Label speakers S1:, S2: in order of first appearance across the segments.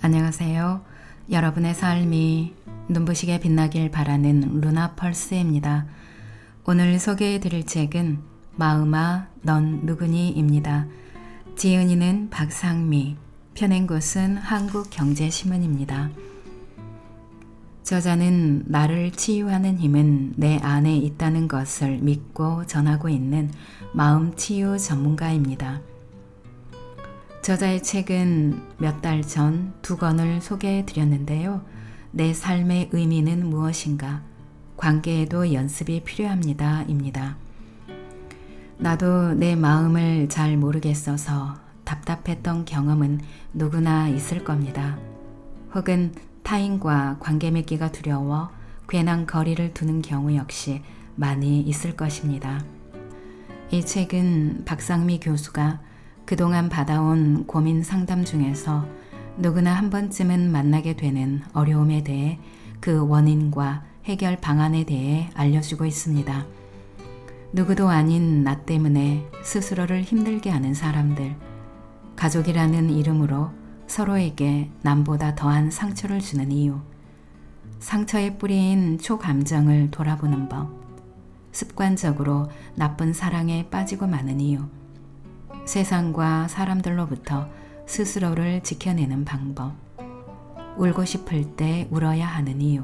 S1: 안녕하세요. 여러분의 삶이 눈부시게 빛나길 바라는 루나 펄스입니다. 오늘 소개해 드릴 책은 마음아 넌 누구니입니다. 지은이는 박상미, 펴낸 곳은 한국경제신문입니다. 저자는 나를 치유하는 힘은 내 안에 있다는 것을 믿고 전하고 있는 마음 치유 전문가입니다. 저자의 책은 몇 달 전 2권을 소개해 드렸는데요. 내 삶의 의미는 무엇인가? 관계에도 연습이 필요합니다. 입니다. 나도 내 마음을 잘 모르겠어서 답답했던 경험은 누구나 있을 겁니다. 혹은 타인과 관계 맺기가 두려워 괜한 거리를 두는 경우 역시 많이 있을 것입니다. 이 책은 박상미 교수가 그동안 받아온 고민 상담 중에서 누구나 한 번쯤은 만나게 되는 어려움에 대해 그 원인과 해결 방안에 대해 알려주고 있습니다. 누구도 아닌 나 때문에 스스로를 힘들게 하는 사람들, 가족이라는 이름으로 서로에게 남보다 더한 상처를 주는 이유, 상처의 뿌리인 초감정을 돌아보는 법, 습관적으로 나쁜 사랑에 빠지고 마는 이유, 세상과 사람들로부터 스스로를 지켜내는 방법, 울고 싶을 때 울어야 하는 이유,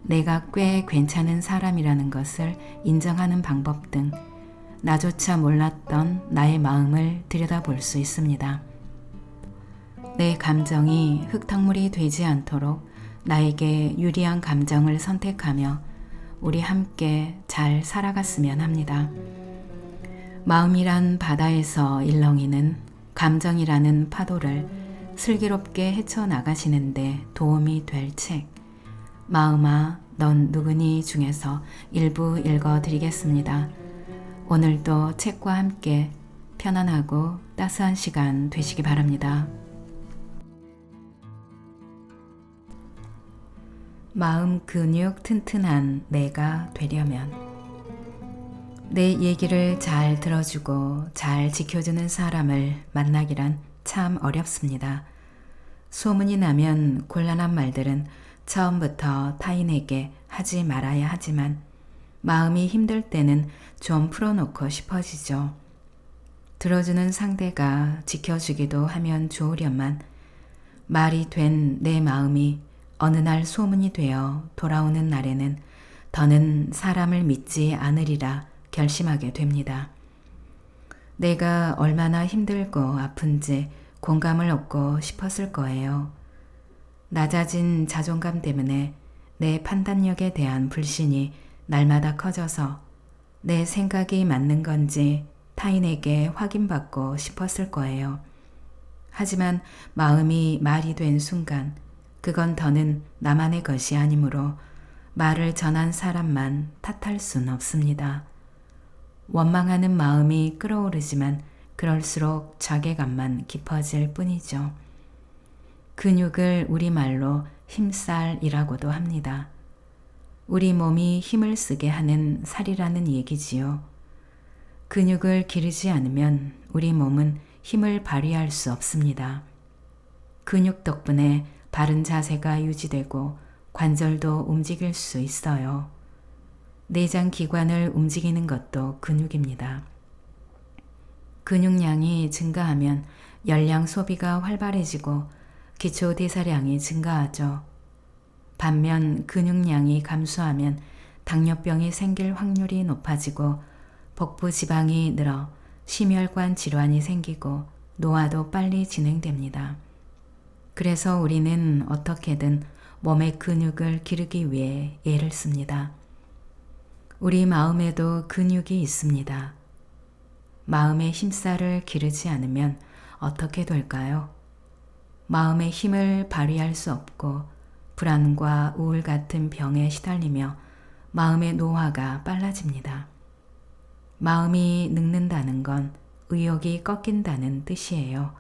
S1: 내가 꽤 괜찮은 사람이라는 것을 인정하는 방법 등 나조차 몰랐던 나의 마음을 들여다볼 수 있습니다. 내 감정이 흙탕물이 되지 않도록 나에게 유리한 감정을 선택하며 우리 함께 잘 살아갔으면 합니다. 마음이란 바다에서 일렁이는 감정이라는 파도를 슬기롭게 헤쳐나가시는데 도움이 될 책, 마음아 넌 누구니 중에서 일부 읽어드리겠습니다. 오늘도 책과 함께 편안하고 따스한 시간 되시기 바랍니다. 마음 근육 튼튼한 내가 되려면 내 얘기를 잘 들어주고 잘 지켜주는 사람을 만나기란 참 어렵습니다. 소문이 나면 곤란한 말들은 처음부터 타인에게 하지 말아야 하지만 마음이 힘들 때는 좀 풀어놓고 싶어지죠. 들어주는 상대가 지켜주기도 하면 좋으련만 말이 된 내 마음이 어느 날 소문이 되어 돌아오는 날에는 더는 사람을 믿지 않으리라 결심하게 됩니다. 내가 얼마나 힘들고 아픈지 공감을 얻고 싶었을 거예요. 낮아진 자존감 때문에 내 판단력에 대한 불신이 날마다 커져서 내 생각이 맞는 건지 타인에게 확인받고 싶었을 거예요. 하지만 마음이 말이 된 순간 그건 더는 나만의 것이 아니므로 말을 전한 사람만 탓할 순 없습니다. 원망하는 마음이 끓어오르지만 그럴수록 자괴감만 깊어질 뿐이죠. 근육을 우리말로 힘살이라고도 합니다. 우리 몸이 힘을 쓰게 하는 살이라는 얘기지요. 근육을 기르지 않으면 우리 몸은 힘을 발휘할 수 없습니다. 근육 덕분에 바른 자세가 유지되고 관절도 움직일 수 있어요. 내장 기관을 움직이는 것도 근육입니다. 근육량이 증가하면 열량 소비가 활발해지고 기초 대사량이 증가하죠. 반면 근육량이 감소하면 당뇨병이 생길 확률이 높아지고 복부 지방이 늘어 심혈관 질환이 생기고 노화도 빨리 진행됩니다. 그래서 우리는 어떻게든 몸의 근육을 기르기 위해 애를 씁니다. 우리 마음에도 근육이 있습니다. 마음의 힘살을 기르지 않으면 어떻게 될까요? 마음의 힘을 발휘할 수 없고 불안과 우울 같은 병에 시달리며 마음의 노화가 빨라집니다. 마음이 늙는다는 건 의욕이 꺾인다는 뜻이에요.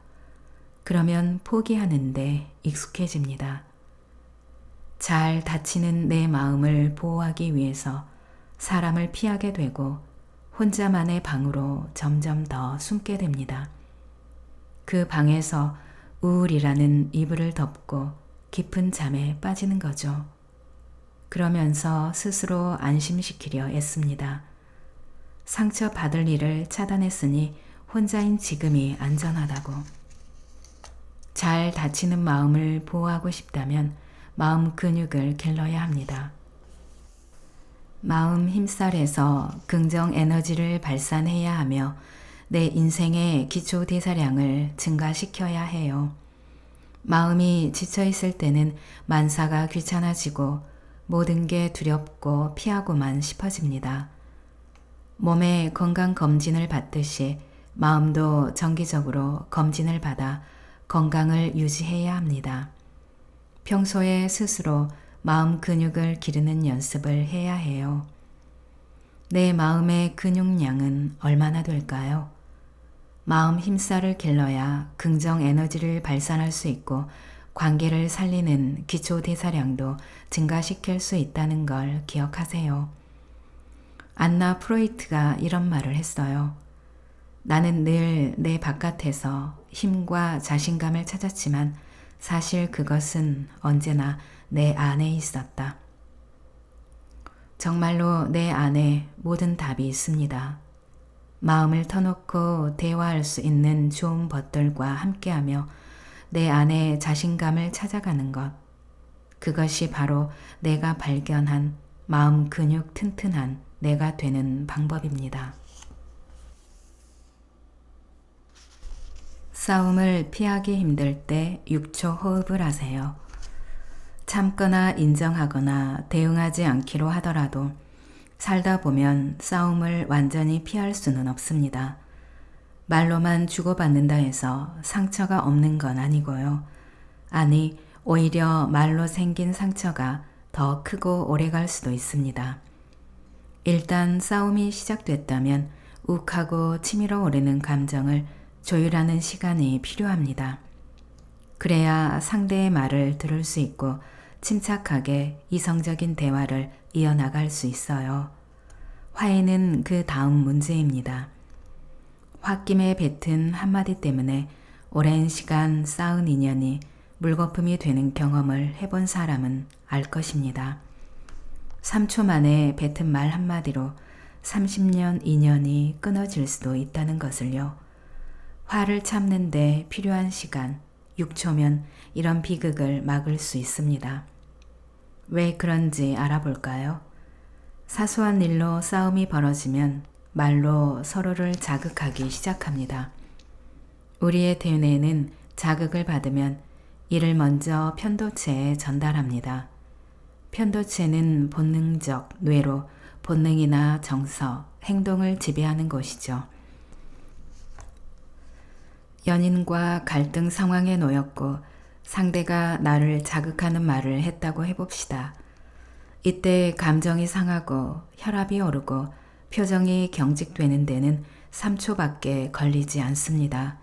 S1: 그러면 포기하는데 익숙해집니다. 잘 다치는 내 마음을 보호하기 위해서 사람을 피하게 되고 혼자만의 방으로 점점 더 숨게 됩니다. 그 방에서 우울이라는 이불을 덮고 깊은 잠에 빠지는 거죠. 그러면서 스스로 안심시키려 애씁니다. 상처 받을 일을 차단했으니 혼자인 지금이 안전하다고. 잘 다치는 마음을 보호하고 싶다면 마음 근육을 길러야 합니다. 마음 힘살에서 긍정 에너지를 발산해야 하며 내 인생의 기초 대사량을 증가시켜야 해요. 마음이 지쳐있을 때는 만사가 귀찮아지고 모든 게 두렵고 피하고만 싶어집니다. 몸의 건강검진을 받듯이 마음도 정기적으로 검진을 받아 건강을 유지해야 합니다. 평소에 스스로 마음 근육을 기르는 연습을 해야 해요. 내 마음의 근육량은 얼마나 될까요? 마음 힘살을 길러야 긍정 에너지를 발산할 수 있고 관계를 살리는 기초 대사량도 증가시킬 수 있다는 걸 기억하세요. 안나 프로이트가 이런 말을 했어요. 나는 늘 내 바깥에서 힘과 자신감을 찾았지만 사실 그것은 언제나 내 안에 있었다. 정말로 내 안에 모든 답이 있습니다. 마음을 터놓고 대화할 수 있는 좋은 것들과 함께하며 내 안에 자신감을 찾아가는 것. 그것이 바로 내가 발견한 마음 근육 튼튼한 내가 되는 방법입니다. 싸움을 피하기 힘들 때 6초 호흡을 하세요. 참거나 인정하거나 대응하지 않기로 하더라도 살다 보면 싸움을 완전히 피할 수는 없습니다. 말로만 주고받는다 해서 상처가 없는 건 아니고요. 아니, 오히려 말로 생긴 상처가 더 크고 오래갈 수도 있습니다. 일단 싸움이 시작됐다면 욱하고 치밀어 오르는 감정을 조율하는 시간이 필요합니다. 그래야 상대의 말을 들을 수 있고 침착하게 이성적인 대화를 이어나갈 수 있어요. 화해는 그 다음 문제입니다. 홧김에 뱉은 한마디 때문에 오랜 시간 쌓은 인연이 물거품이 되는 경험을 해본 사람은 알 것입니다. 3초 만에 뱉은 말 한마디로 30년 인연이 끊어질 수도 있다는 것을요. 화를 참는데 필요한 시간 6초면 이런 비극을 막을 수 있습니다. 왜 그런지 알아볼까요? 사소한 일로 싸움이 벌어지면 말로 서로를 자극하기 시작합니다. 우리의 대뇌는 자극을 받으면 이를 먼저 편도체에 전달합니다. 편도체는 본능적 뇌로 본능이나 정서, 행동을 지배하는 곳이죠. 연인과 갈등 상황에 놓였고 상대가 나를 자극하는 말을 했다고 해봅시다. 이때 감정이 상하고 혈압이 오르고 표정이 경직되는 데는 3초밖에 걸리지 않습니다.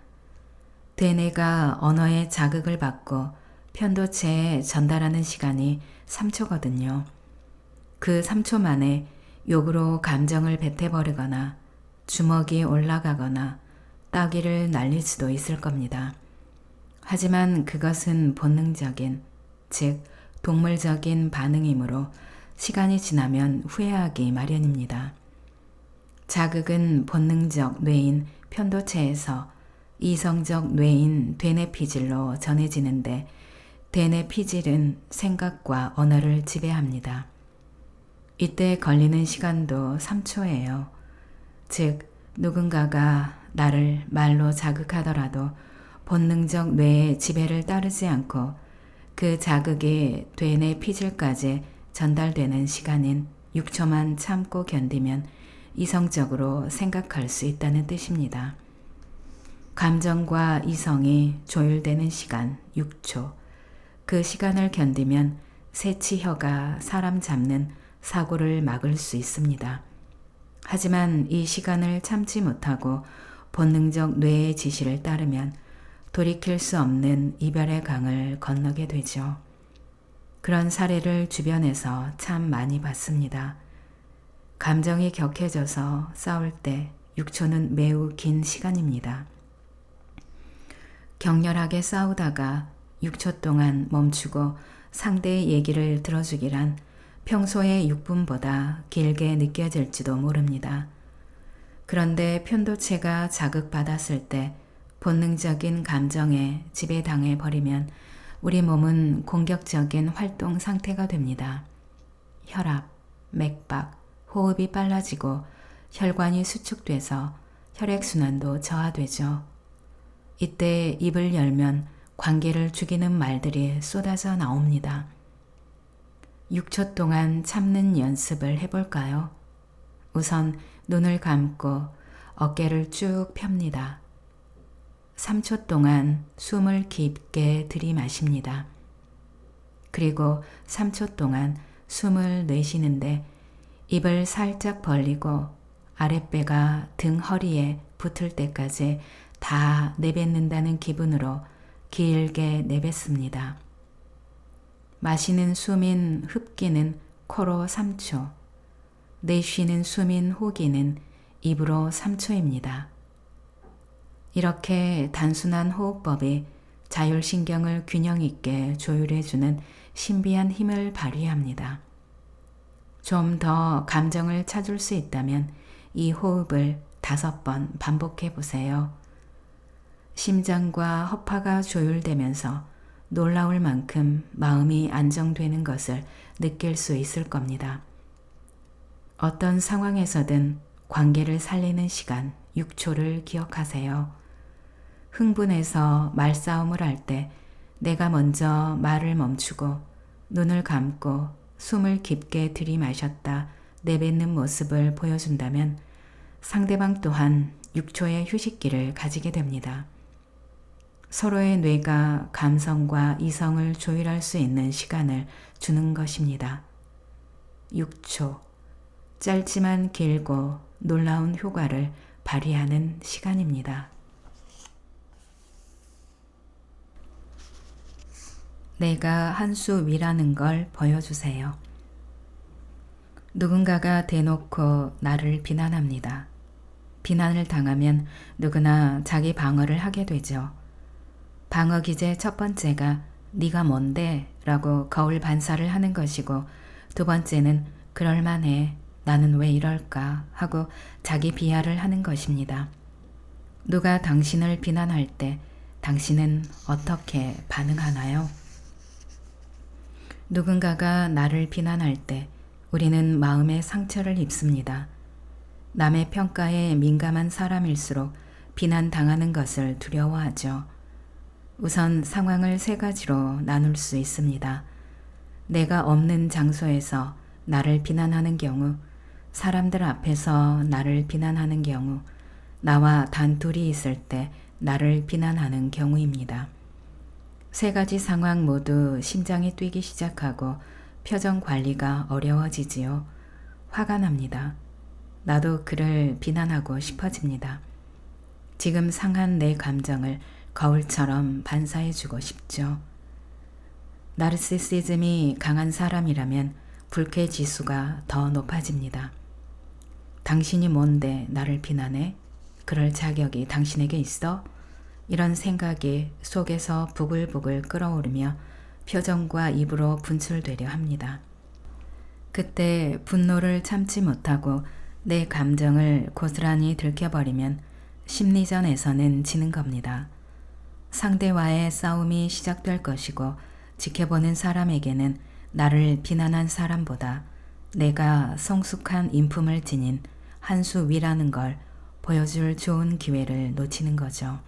S1: 대뇌가 언어의 자극을 받고 편도체에 전달하는 시간이 3초거든요. 그 3초 만에 욕으로 감정을 뱉어버리거나 주먹이 올라가거나 따귀를 날릴 수도 있을 겁니다. 하지만 그것은 본능적인, 즉 동물적인 반응이므로 시간이 지나면 후회하기 마련입니다. 자극은 본능적 뇌인 편도체에서 이성적 뇌인 대뇌피질로 전해지는데 대뇌피질은 생각과 언어를 지배합니다. 이때 걸리는 시간도 3초예요. 즉 누군가가 나를 말로 자극하더라도 본능적 뇌의 지배를 따르지 않고 그 자극이 되뇌 피질까지 전달되는 시간인 6초만 참고 견디면 이성적으로 생각할 수 있다는 뜻입니다. 감정과 이성이 조율되는 시간 6초. 그 시간을 견디면 새치혀가 사람 잡는 사고를 막을 수 있습니다. 하지만 이 시간을 참지 못하고 본능적 뇌의 지시를 따르면 돌이킬 수 없는 이별의 강을 건너게 되죠. 그런 사례를 주변에서 참 많이 봤습니다. 감정이 격해져서 싸울 때 6초는 매우 긴 시간입니다. 격렬하게 싸우다가 6초 동안 멈추고 상대의 얘기를 들어주기란 평소의 6분보다 길게 느껴질지도 모릅니다. 그런데 편도체가 자극받았을 때 본능적인 감정에 지배당해 버리면 우리 몸은 공격적인 활동 상태가 됩니다. 혈압, 맥박, 호흡이 빨라지고 혈관이 수축돼서 혈액순환도 저하되죠. 이때 입을 열면 관계를 죽이는 말들이 쏟아져 나옵니다. 6초 동안 참는 연습을 해볼까요? 우선 눈을 감고 어깨를 쭉 펴니다. 3초 동안 숨을 깊게 들이마십니다. 그리고 3초 동안 숨을 내쉬는데 입을 살짝 벌리고 아랫배가 등 허리에 붙을 때까지 다 내뱉는다는 기분으로 길게 내뱉습니다. 마시는 숨인 흡기는 코로 3초, 내쉬는 숨인 호기는 입으로 3초입니다. 이렇게 단순한 호흡법이 자율신경을 균형 있게 조율해주는 신비한 힘을 발휘합니다. 좀 더 감정을 찾을 수 있다면 이 호흡을 5번 반복해 보세요. 심장과 허파가 조율되면서 놀라울 만큼 마음이 안정되는 것을 느낄 수 있을 겁니다. 어떤 상황에서든 관계를 살리는 시간 6초를 기억하세요. 흥분해서 말싸움을 할 때 내가 먼저 말을 멈추고 눈을 감고 숨을 깊게 들이마셨다 내뱉는 모습을 보여준다면 상대방 또한 6초의 휴식기를 가지게 됩니다. 서로의 뇌가 감성과 이성을 조율할 수 있는 시간을 주는 것입니다. 6초, 짧지만 길고 놀라운 효과를 발휘하는 시간입니다. 내가 한 수 위라는 걸 보여주세요. 누군가가 대놓고 나를 비난합니다. 비난을 당하면 누구나 자기 방어를 하게 되죠. 방어 기제 첫 번째가 네가 뭔데? 라고 거울 반사를 하는 것이고, 두 번째는 그럴만해, 나는 왜 이럴까? 하고 자기 비하를 하는 것입니다. 누가 당신을 비난할 때 당신은 어떻게 반응하나요? 누군가가 나를 비난할 때 우리는 마음의 상처를 입습니다. 남의 평가에 민감한 사람일수록 비난당하는 것을 두려워하죠. 우선 상황을 3가지로 나눌 수 있습니다. 내가 없는 장소에서 나를 비난하는 경우, 사람들 앞에서 나를 비난하는 경우, 나와 단둘이 있을 때 나를 비난하는 경우입니다. 3가지 상황 모두 심장이 뛰기 시작하고 표정 관리가 어려워지지요. 화가 납니다. 나도 그를 비난하고 싶어집니다. 지금 상한 내 감정을 거울처럼 반사해주고 싶죠. 나르시시즘이 강한 사람이라면 불쾌 지수가 더 높아집니다. 당신이 뭔데 나를 비난해? 그럴 자격이 당신에게 있어? 이런 생각이 속에서 부글부글 끓어오르며 표정과 입으로 분출되려 합니다. 그때 분노를 참지 못하고 내 감정을 고스란히 들켜버리면 심리전에서는 지는 겁니다. 상대와의 싸움이 시작될 것이고, 지켜보는 사람에게는 나를 비난한 사람보다 내가 성숙한 인품을 지닌 한 수 위라는 걸 보여줄 좋은 기회를 놓치는 거죠.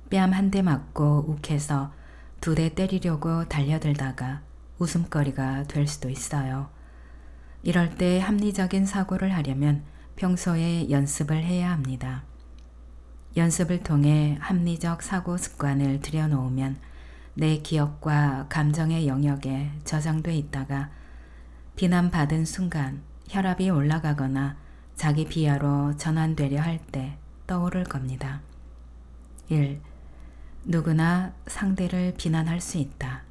S1: 뺨 한 대 맞고 욱해서 2대 때리려고 달려들다가 웃음거리가 될 수도 있어요. 이럴 때 합리적인 사고를 하려면 평소에 연습을 해야 합니다. 연습을 통해 합리적 사고 습관을 들여놓으면 내 기억과 감정의 영역에 저장돼 있다가 비난받은 순간 혈압이 올라가거나 자기 비하로 전환되려 할 때 떠오를 겁니다. 1. 누구나 상대를 비난할 수 있다.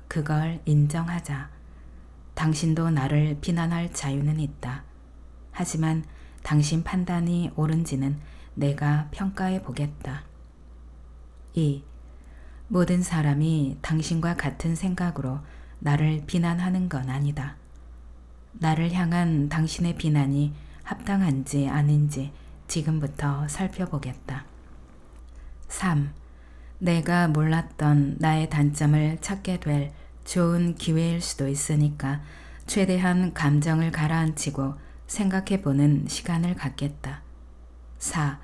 S1: 그걸 인정하자. 당신도 나를 비난할 자유는 있다. 하지만 당신 판단이 옳은지는 내가 평가해 보겠다. 2. 모든 사람이 당신과 같은 생각으로 나를 비난하는 건 아니다. 나를 향한 당신의 비난이 합당한지 아닌지 지금부터 살펴보겠다. 3. 내가 몰랐던 나의 단점을 찾게 될 좋은 기회일 수도 있으니까 최대한 감정을 가라앉히고 생각해보는 시간을 갖겠다. 4.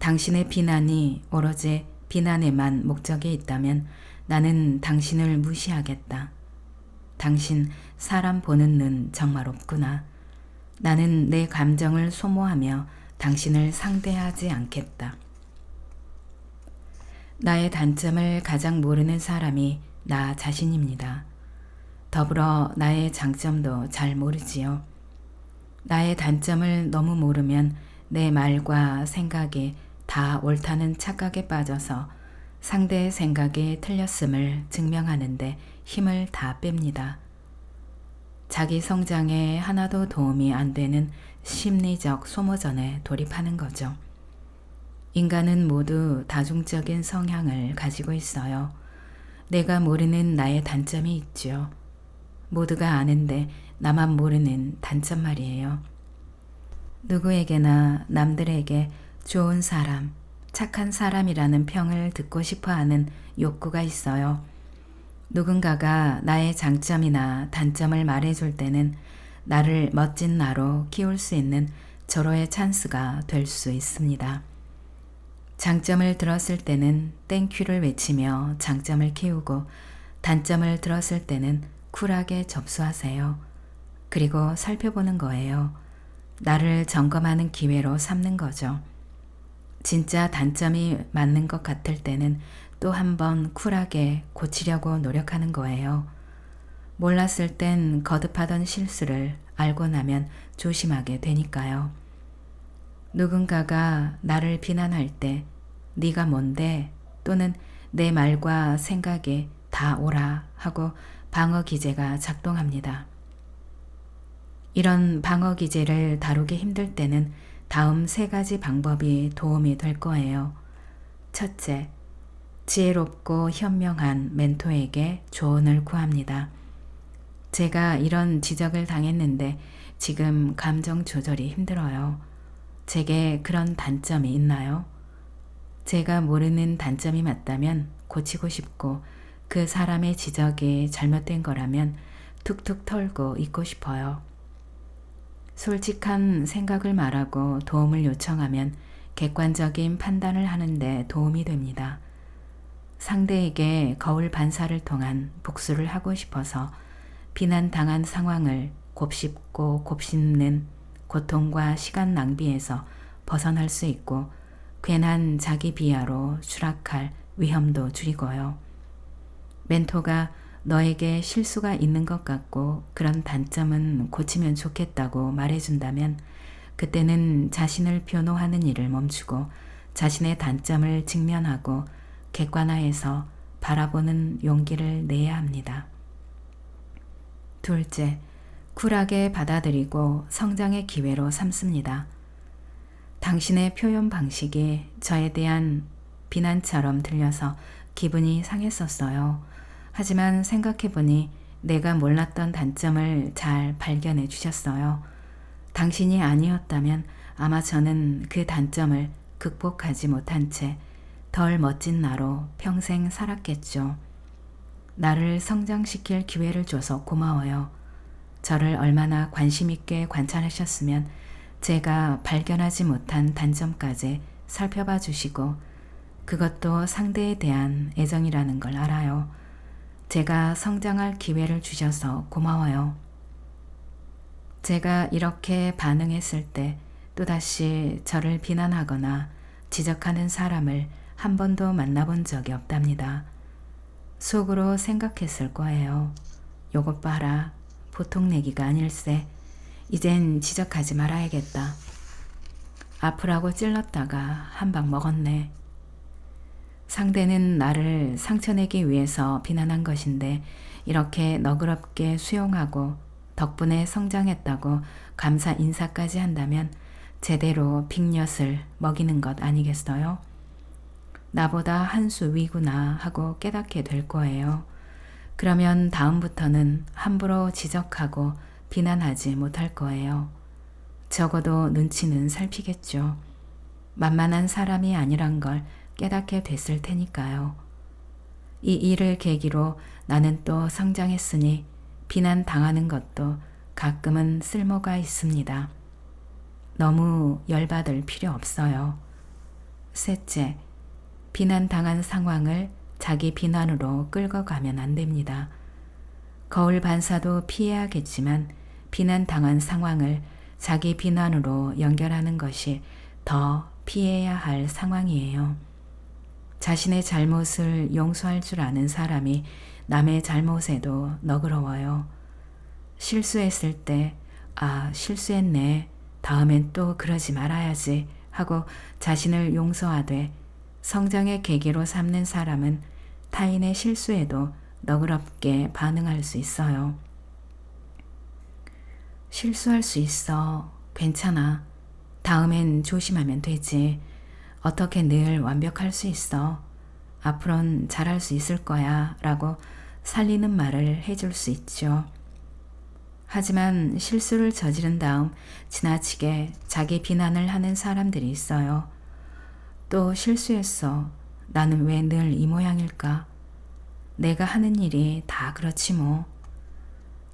S1: 당신의 비난이 오로지 비난에만 목적이 있다면 나는 당신을 무시하겠다. 당신 사람 보는 눈 정말 없구나. 나는 내 감정을 소모하며 당신을 상대하지 않겠다. 나의 단점을 가장 모르는 사람이 나 자신입니다. 더불어 나의 장점도 잘 모르지요. 나의 단점을 너무 모르면 내 말과 생각이 다 옳다는 착각에 빠져서 상대의 생각이 틀렸음을 증명하는데 힘을 다 뺍니다. 자기 성장에 하나도 도움이 안 되는 심리적 소모전에 돌입하는 거죠. 인간은 모두 다중적인 성향을 가지고 있어요. 내가 모르는 나의 단점이 있죠. 모두가 아는데 나만 모르는 단점 말이에요. 누구에게나 남들에게 좋은 사람, 착한 사람이라는 평을 듣고 싶어하는 욕구가 있어요. 누군가가 나의 장점이나 단점을 말해줄 때는 나를 멋진 나로 키울 수 있는 절호의 찬스가 될 수 있습니다. 장점을 들었을 때는 땡큐를 외치며 장점을 키우고 단점을 들었을 때는 쿨하게 접수하세요. 그리고 살펴보는 거예요. 나를 점검하는 기회로 삼는 거죠. 진짜 단점이 맞는 것 같을 때는 또 한 번 쿨하게 고치려고 노력하는 거예요. 몰랐을 땐 거듭하던 실수를 알고 나면 조심하게 되니까요. 누군가가 나를 비난할 때 네가 뭔데 또는 내 말과 생각이 다 옳아 하고 방어 기제가 작동합니다. 이런 방어 기제를 다루기 힘들 때는 다음 3가지 방법이 도움이 될 거예요. 첫째, 지혜롭고 현명한 멘토에게 조언을 구합니다. 제가 이런 지적을 당했는데 지금 감정 조절이 힘들어요. 제게 그런 단점이 있나요? 제가 모르는 단점이 맞다면 고치고 싶고 그 사람의 지적이 잘못된 거라면 툭툭 털고 있고 싶어요. 솔직한 생각을 말하고 도움을 요청하면 객관적인 판단을 하는데 도움이 됩니다. 상대에게 거울 반사를 통한 복수를 하고 싶어서 비난당한 상황을 곱씹고 곱씹는 고통과 시간 낭비에서 벗어날 수 있고 괜한 자기 비하로 추락할 위험도 줄이고요. 멘토가 너에게 실수가 있는 것 같고 그런 단점은 고치면 좋겠다고 말해준다면 그때는 자신을 변호하는 일을 멈추고 자신의 단점을 직면하고 객관화해서 바라보는 용기를 내야 합니다. 둘째, 쿨하게 받아들이고 성장의 기회로 삼습니다. 당신의 표현 방식이 저에 대한 비난처럼 들려서 기분이 상했었어요. 하지만 생각해보니 내가 몰랐던 단점을 잘 발견해 주셨어요. 당신이 아니었다면 아마 저는 그 단점을 극복하지 못한 채 덜 멋진 나로 평생 살았겠죠. 나를 성장시킬 기회를 줘서 고마워요. 저를 얼마나 관심 있게 관찰하셨으면 제가 발견하지 못한 단점까지 살펴봐 주시고 그것도 상대에 대한 애정이라는 걸 알아요. 제가 성장할 기회를 주셔서 고마워요. 제가 이렇게 반응했을 때 또다시 저를 비난하거나 지적하는 사람을 한 번도 만나본 적이 없답니다. 속으로 생각했을 거예요. 요것 봐라. 보통 내기가 아닐세. 이젠 지적하지 말아야겠다. 아프라고 찔렀다가 한 방 먹었네. 상대는 나를 상처내기 위해서 비난한 것인데 이렇게 너그럽게 수용하고 덕분에 성장했다고 감사 인사까지 한다면 제대로 빅엿을 먹이는 것 아니겠어요? 나보다 한 수 위구나 하고 깨닫게 될 거예요. 그러면 다음부터는 함부로 지적하고 비난하지 못할 거예요. 적어도 눈치는 살피겠죠. 만만한 사람이 아니란 걸 깨닫게 됐을 테니까요. 이 일을 계기로 나는 또 성장했으니 비난당하는 것도 가끔은 쓸모가 있습니다. 너무 열받을 필요 없어요. 셋째, 비난당한 상황을 자기 비난으로 끌고 가면 안 됩니다. 거울 반사도 피해야겠지만 비난당한 상황을 자기 비난으로 연결하는 것이 더 피해야 할 상황이에요. 자신의 잘못을 용서할 줄 아는 사람이 남의 잘못에도 너그러워요. 실수했을 때, 아, 실수했네. 다음엔 또 그러지 말아야지 하고 자신을 용서하되 성장의 계기로 삼는 사람은 타인의 실수에도 너그럽게 반응할 수 있어요. 실수할 수 있어. 괜찮아. 다음엔 조심하면 되지. 어떻게 늘 완벽할 수 있어. 앞으론 잘할 수 있을 거야 라고 살리는 말을 해줄 수 있죠. 하지만 실수를 저지른 다음 지나치게 자기 비난을 하는 사람들이 있어요. 또 실수했어. 나는 왜 늘 이 모양일까? 내가 하는 일이 다 그렇지 뭐.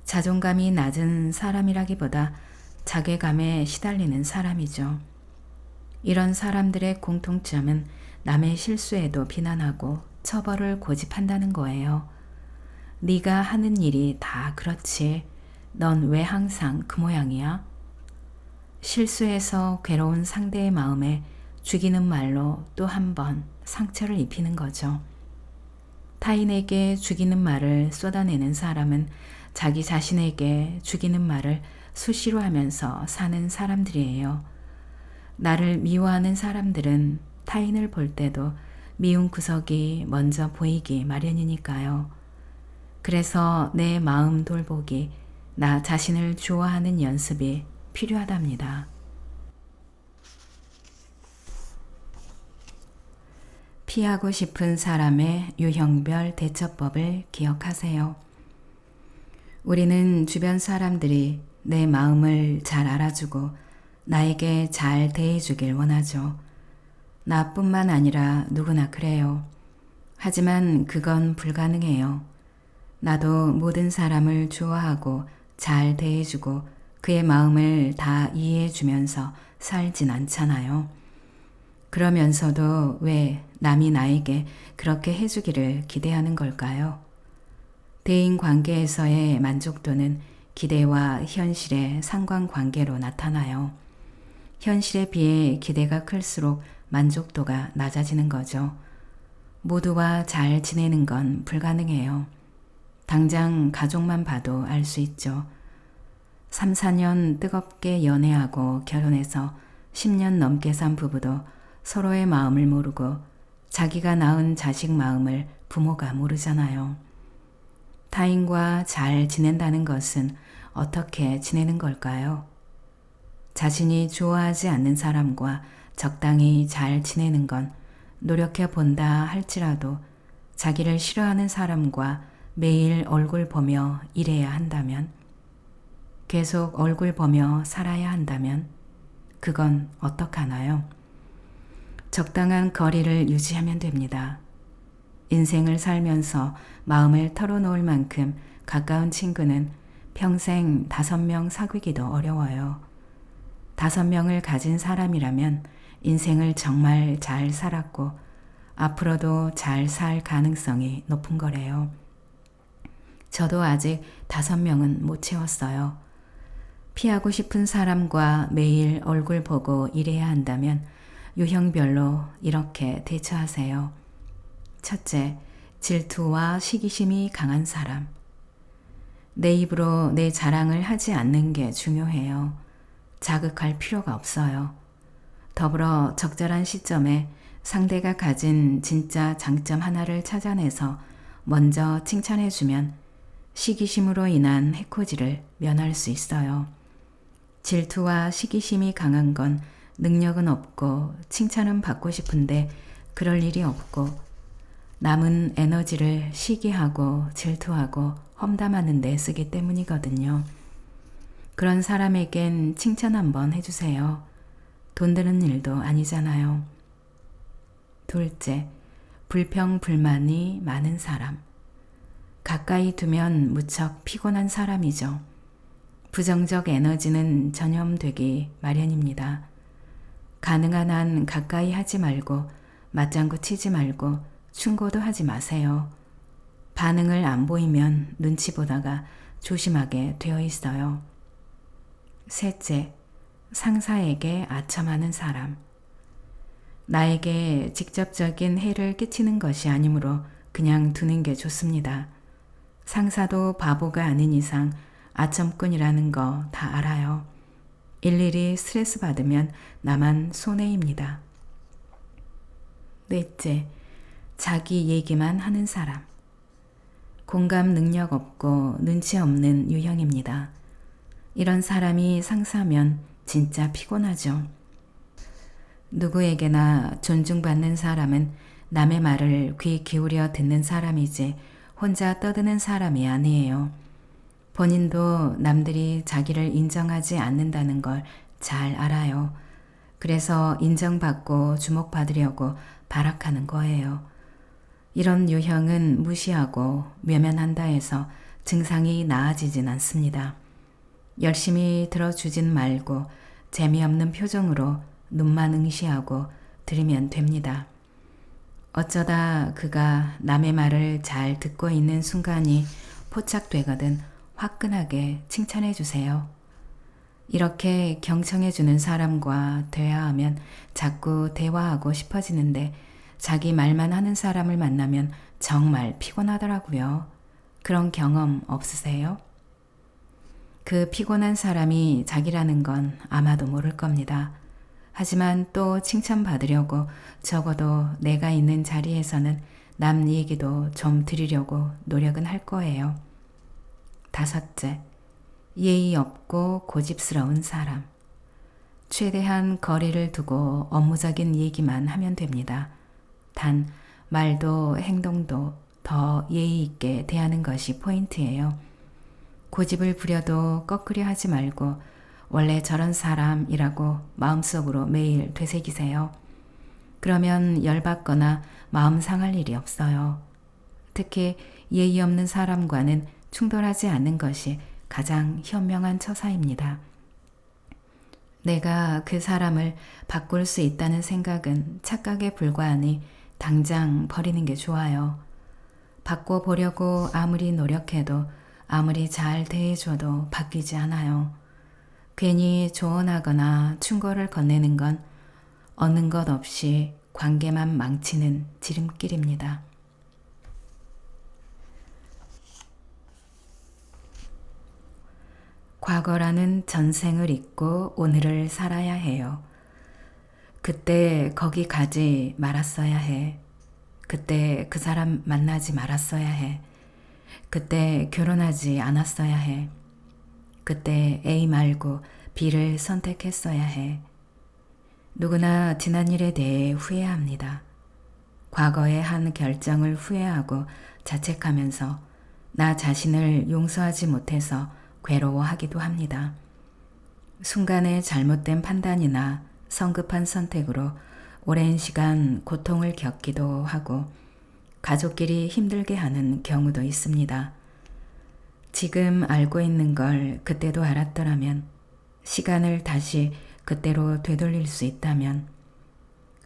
S1: 자존감이 낮은 사람이라기보다 자괴감에 시달리는 사람이죠. 이런 사람들의 공통점은 남의 실수에도 비난하고 처벌을 고집한다는 거예요. 네가 하는 일이 다 그렇지. 넌 왜 항상 그 모양이야? 실수해서 괴로운 상대의 마음에 죽이는 말로 또 한 번 상처를 입히는 거죠. 타인에게 죽이는 말을 쏟아내는 사람은 자기 자신에게 죽이는 말을 수시로 하면서 사는 사람들이에요. 나를 미워하는 사람들은 타인을 볼 때도 미운 구석이 먼저 보이기 마련이니까요. 그래서 내 마음 돌보기, 나 자신을 좋아하는 연습이 필요하답니다. 피하고 싶은 사람의 유형별 대처법을 기억하세요. 우리는 주변 사람들이 내 마음을 잘 알아주고 나에게 잘 대해주길 원하죠. 나뿐만 아니라 누구나 그래요. 하지만 그건 불가능해요. 나도 모든 사람을 좋아하고 잘 대해주고 그의 마음을 다 이해해주면서 살진 않잖아요. 그러면서도 왜 남이 나에게 그렇게 해주기를 기대하는 걸까요? 대인 관계에서의 만족도는 기대와 현실의 상관관계로 나타나요. 현실에 비해 기대가 클수록 만족도가 낮아지는 거죠. 모두와 잘 지내는 건 불가능해요. 당장 가족만 봐도 알 수 있죠. 3, 4년 뜨겁게 연애하고 결혼해서 10년 넘게 산 부부도 서로의 마음을 모르고 자기가 낳은 자식 마음을 부모가 모르잖아요. 타인과 잘 지낸다는 것은 어떻게 지내는 걸까요? 자신이 좋아하지 않는 사람과 적당히 잘 지내는 건 노력해 본다 할지라도 자기를 싫어하는 사람과 매일 얼굴 보며 일해야 한다면, 계속 얼굴 보며 살아야 한다면 그건 어떡하나요? 적당한 거리를 유지하면 됩니다. 인생을 살면서 마음을 털어놓을 만큼 가까운 친구는 평생 5명 사귀기도 어려워요. 5명을 가진 사람이라면 인생을 정말 잘 살았고 앞으로도 잘 살 가능성이 높은 거래요. 저도 아직 5명은 못 채웠어요. 피하고 싶은 사람과 매일 얼굴 보고 일해야 한다면 유형별로 이렇게 대처하세요. 첫째, 질투와 시기심이 강한 사람. 내 입으로 내 자랑을 하지 않는 게 중요해요. 자극할 필요가 없어요. 더불어 적절한 시점에 상대가 가진 진짜 장점 하나를 찾아내서 먼저 칭찬해주면 시기심으로 인한 해코지를 면할 수 있어요. 질투와 시기심이 강한 건 능력은 없고 칭찬은 받고 싶은데 그럴 일이 없고 남은 에너지를 시기하고 질투하고 험담하는 데 쓰기 때문이거든요. 그런 사람에겐 칭찬 한번 해주세요. 돈 드는 일도 아니잖아요. 둘째, 불평불만이 많은 사람. 가까이 두면 무척 피곤한 사람이죠. 부정적 에너지는 전염되기 마련입니다. 가능한 한 가까이 하지 말고 맞장구 치지 말고 충고도 하지 마세요. 반응을 안 보이면 눈치 보다가 조심하게 되어 있어요. 셋째, 상사에게 아첨하는 사람. 나에게 직접적인 해를 끼치는 것이 아니므로 그냥 두는 게 좋습니다. 상사도 바보가 아닌 이상 아첨꾼이라는 거 다 알아요. 일일이 스트레스 받으면 나만 손해입니다. 넷째, 자기 얘기만 하는 사람. 공감 능력 없고 눈치 없는 유형입니다. 이런 사람이 상사면 진짜 피곤하죠. 누구에게나 존중받는 사람은 남의 말을 귀 기울여 듣는 사람이지 혼자 떠드는 사람이 아니에요. 본인도 남들이 자기를 인정하지 않는다는 걸 잘 알아요. 그래서 인정받고 주목받으려고 발악하는 거예요. 이런 유형은 무시하고 외면한다 해서 증상이 나아지진 않습니다. 열심히 들어주진 말고 재미없는 표정으로 눈만 응시하고 들으면 됩니다. 어쩌다 그가 남의 말을 잘 듣고 있는 순간이 포착되거든 화끈하게 칭찬해 주세요. 이렇게 경청해 주는 사람과 대화하면 자꾸 대화하고 싶어지는데 자기 말만 하는 사람을 만나면 정말 피곤하더라고요. 그런 경험 없으세요? 그 피곤한 사람이 자기라는 건 아마도 모를 겁니다. 하지만 또 칭찬받으려고 적어도 내가 있는 자리에서는 남 얘기도 좀 들으려고 노력은 할 거예요. 다섯째, 예의 없고 고집스러운 사람. 최대한 거리를 두고 업무적인 얘기만 하면 됩니다. 단 말도 행동도 더 예의 있게 대하는 것이 포인트예요. 고집을 부려도 꺾으려 하지 말고 원래 저런 사람이라고 마음속으로 매일 되새기세요. 그러면 열받거나 마음 상할 일이 없어요. 특히 예의 없는 사람과는 충돌하지 않는 것이 가장 현명한 처사입니다. 내가 그 사람을 바꿀 수 있다는 생각은 착각에 불과하니 당장 버리는 게 좋아요. 바꿔보려고 아무리 노력해도 아무리 잘 대해줘도 바뀌지 않아요. 괜히 조언하거나 충고를 건네는 건 얻는 것 없이 관계만 망치는 지름길입니다. 과거라는 전생을 잊고 오늘을 살아야 해요. 그때 거기 가지 말았어야 해. 그때 그 사람 만나지 말았어야 해. 그때 결혼하지 않았어야 해. 그때 A 말고 B를 선택했어야 해. 누구나 지난 일에 대해 후회합니다. 과거의 한 결정을 후회하고 자책하면서 나 자신을 용서하지 못해서 괴로워하기도 합니다. 순간의 잘못된 판단이나 성급한 선택으로 오랜 시간 고통을 겪기도 하고 가족끼리 힘들게 하는 경우도 있습니다. 지금 알고 있는 걸 그때도 알았더라면, 시간을 다시 그때로 되돌릴 수 있다면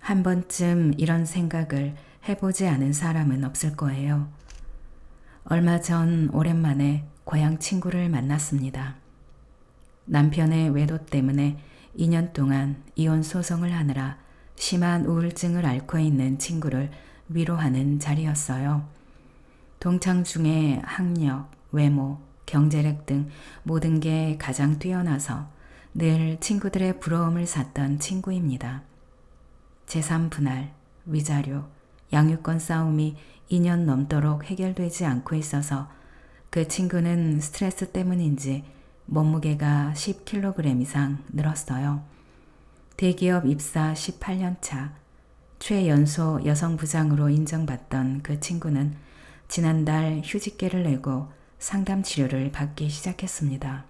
S1: 한 번쯤 이런 생각을 해보지 않은 사람은 없을 거예요. 얼마 전 오랜만에 고향 친구를 만났습니다. 남편의 외도 때문에 2년 동안 이혼 소송을 하느라 심한 우울증을 앓고 있는 친구를 위로하는 자리였어요. 동창 중에 학력, 외모, 경제력 등 모든 게 가장 뛰어나서 늘 친구들의 부러움을 샀던 친구입니다. 재산 분할, 위자료, 양육권 싸움이 2년 넘도록 해결되지 않고 있어서 그 친구는 스트레스 때문인지 몸무게가 10kg 이상 늘었어요. 대기업 입사 18년 차, 최연소 여성부장으로 인정받던 그 친구는 지난달 휴직계를 내고 상담 치료를 받기 시작했습니다.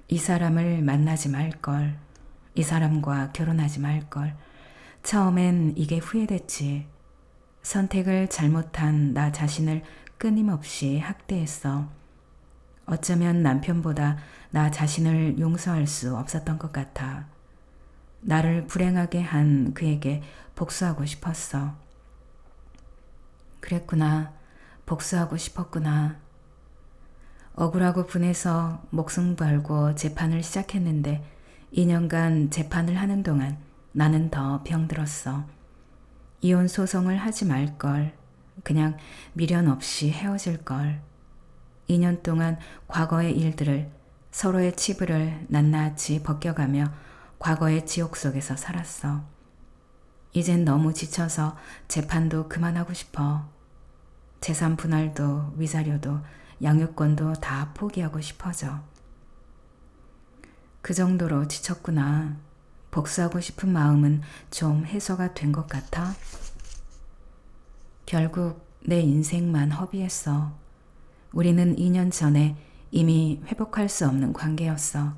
S1: 이 사람을 만나지 말걸. 이 사람과 결혼하지 말걸. 처음엔 이게 후회됐지. 선택을 잘못한 나 자신을 끊임없이 학대했어. 어쩌면 남편보다 나 자신을 용서할 수 없었던 것 같아. 나를 불행하게 한 그에게 복수하고 싶었어. 그랬구나. 복수하고 싶었구나. 억울하고 분해서 목숨 걸고 재판을 시작했는데 2년간 재판을 하는 동안 나는 더 병들었어. 이혼 소송을 하지 말걸. 그냥 미련 없이 헤어질걸. 2년 동안 과거의 일들을 서로의 치부를 낱낱이 벗겨가며 과거의 지옥 속에서 살았어. 이젠 너무 지쳐서 재판도 그만하고 싶어. 재산 분할도 위자료도 양육권도 다 포기하고 싶어져. 그 정도로 지쳤구나. 복수하고 싶은 마음은 좀 해소가 된 것 같아. 결국 내 인생만 허비했어. 우리는 2년 전에 이미 회복할 수 없는 관계였어.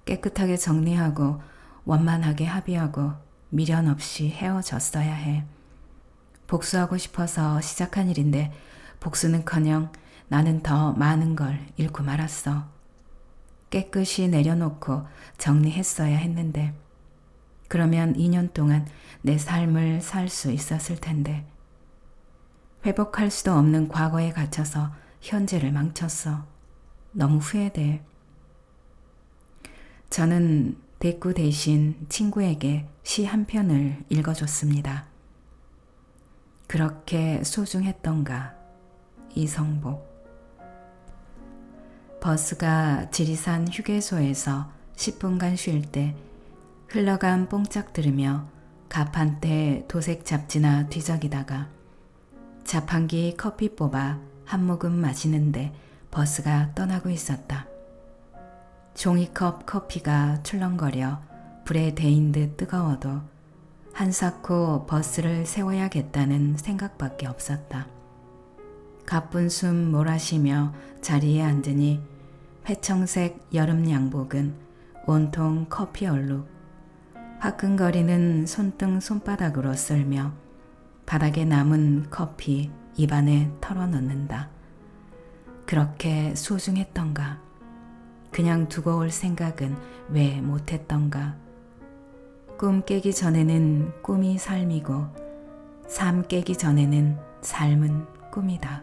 S1: 깨끗하게 정리하고 원만하게 합의하고 미련 없이 헤어졌어야 해. 복수하고 싶어서 시작한 일인데 복수는커녕 나는 더 많은 걸 잃고 말았어. 깨끗이 내려놓고 정리했어야 했는데 그러면 2년 동안 내 삶을 살 수 있었을 텐데 회복할 수도 없는 과거에 갇혀서 현재를 망쳤어. 너무 후회돼. 저는 대꾸 대신 친구에게 시 한 편을 읽어줬습니다. 그렇게 소중했던가. 이성복. 버스가 지리산 휴게소에서 10분간 쉴 때 흘러간 뽕짝 들으며 가판대 도색 잡지나 뒤적이다가 자판기 커피 뽑아 한 모금 마시는데 버스가 떠나고 있었다. 종이컵 커피가 출렁거려 불에 데인 듯 뜨거워도 한사코 버스를 세워야겠다는 생각밖에 없었다. 가쁜 숨 몰아쉬며 자리에 앉으니 회청색 여름 양복은 온통 커피 얼룩, 화끈거리는 손등 손바닥으로 쓸며 바닥에 남은 커피 입안에 털어넣는다. 그렇게 소중했던가. 그냥 두고 올 생각은 왜 못했던가. 꿈 깨기 전에는 꿈이 삶이고 삶 깨기 전에는 삶은 꿈이다.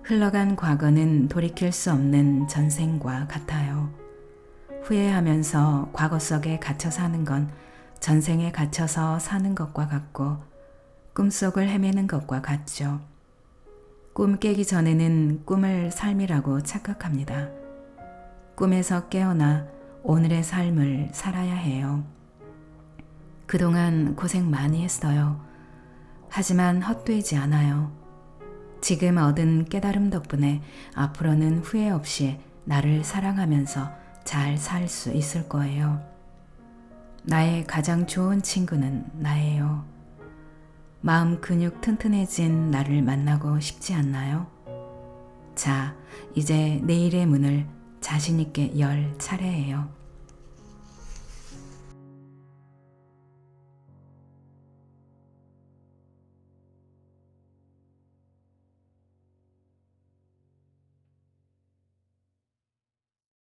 S1: 흘러간 과거는 돌이킬 수 없는 전생과 같아요. 후회하면서 과거 속에 갇혀 사는 건 전생에 갇혀서 사는 것과 같고 꿈속을 헤매는 것과 같죠. 꿈 깨기 전에는 꿈을 삶이라고 착각합니다. 꿈에서 깨어나 오늘의 삶을 살아야 해요. 그동안 고생 많이 했어요. 하지만 헛되지 않아요. 지금 얻은 깨달음 덕분에 앞으로는 후회 없이 나를 사랑하면서 잘 살 수 있을 거예요. 나의 가장 좋은 친구는 나예요. 마음 근육 튼튼해진 나를 만나고 싶지 않나요? 자, 이제 내일의 문을 자신 있게 열 차례예요.